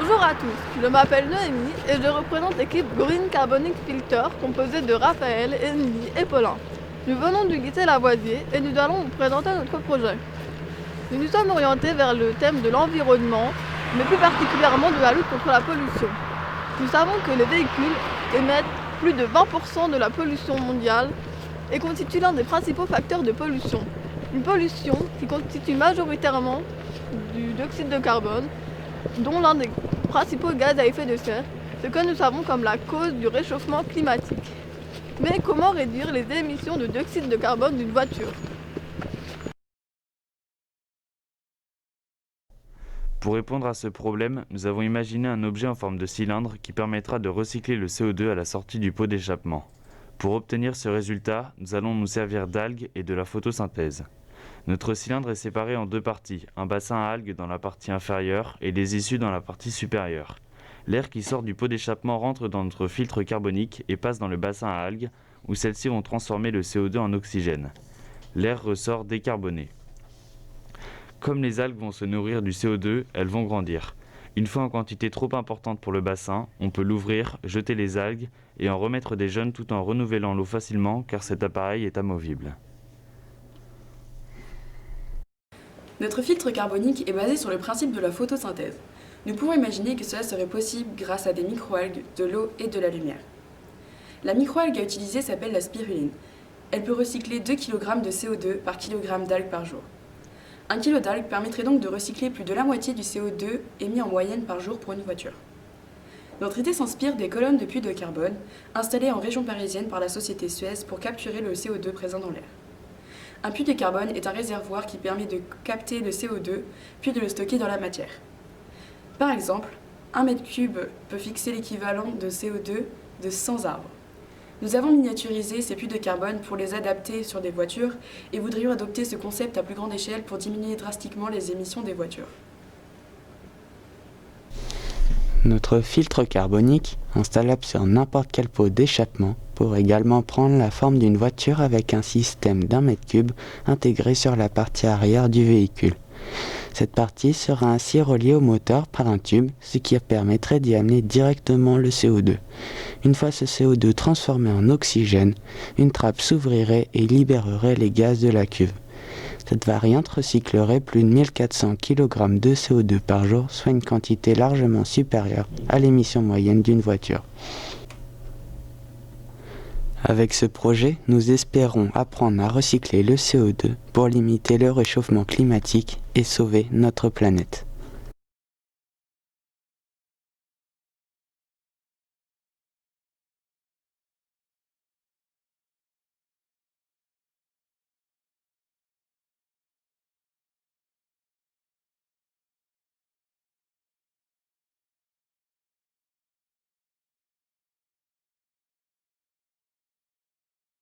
Bonjour à tous, je m'appelle Noémie et je représente l'équipe Green Carbonic Filter composée de Raphaël, Émilie et Paulin. Nous venons du lycée Lavoisier et nous allons vous présenter notre projet. Nous nous sommes orientés vers le thème de l'environnement, mais plus particulièrement de la lutte contre la pollution. Nous savons que les véhicules émettent plus de 20% de la pollution mondiale et constituent l'un des principaux facteurs de pollution. Une pollution qui constitue majoritairement du dioxyde de carbone, dont l'un des principaux gaz à effet de serre, ce que nous savons comme la cause du réchauffement climatique. Mais comment réduire les émissions de dioxyde de carbone d'une voiture ? Pour répondre à ce problème, nous avons imaginé un objet en forme de cylindre qui permettra de recycler le CO2 à la sortie du pot d'échappement. Pour obtenir ce résultat, nous allons nous servir d'algues et de la photosynthèse. Notre cylindre est séparé en deux parties, un bassin à algues dans la partie inférieure et les issues dans la partie supérieure. L'air qui sort du pot d'échappement rentre dans notre filtre carbonique et passe dans le bassin à algues, où celles-ci vont transformer le CO2 en oxygène. L'air ressort décarboné. Comme les algues vont se nourrir du CO2, elles vont grandir. Une fois en quantité trop importante pour le bassin, on peut l'ouvrir, jeter les algues et en remettre des jeunes tout en renouvelant l'eau facilement car cet appareil est amovible. Notre filtre carbonique est basé sur le principe de la photosynthèse. Nous pouvons imaginer que cela serait possible grâce à des microalgues, de l'eau et de la lumière. La microalgue à utiliser s'appelle la spiruline. Elle peut recycler 2 kg de CO2 par kg d'algues par jour. 1 kg d'algues permettrait donc de recycler plus de la moitié du CO2 émis en moyenne par jour pour une voiture. Notre idée s'inspire des colonnes de puits de carbone installées en région parisienne par la société Suez pour capturer le CO2 présent dans l'air. Un puits de carbone est un réservoir qui permet de capter le CO2 puis de le stocker dans la matière. Par exemple, 1 m3 peut fixer l'équivalent de CO2 de 100 arbres. Nous avons miniaturisé ces puits de carbone pour les adapter sur des voitures et voudrions adopter ce concept à plus grande échelle pour diminuer drastiquement les émissions des voitures. Notre filtre carbonique, installable sur n'importe quel pot d'échappement, pourrait également prendre la forme d'une voiture avec un système d'1 m3 intégré sur la partie arrière du véhicule. Cette partie sera ainsi reliée au moteur par un tube, ce qui permettrait d'y amener directement le CO2. Une fois ce CO2 transformé en oxygène, une trappe s'ouvrirait et libérerait les gaz de la cuve. Cette variante recyclerait plus de 1400 kg de CO2 par jour, soit une quantité largement supérieure à l'émission moyenne d'une voiture. Avec ce projet, nous espérons apprendre à recycler le CO2 pour limiter le réchauffement climatique et sauver notre planète.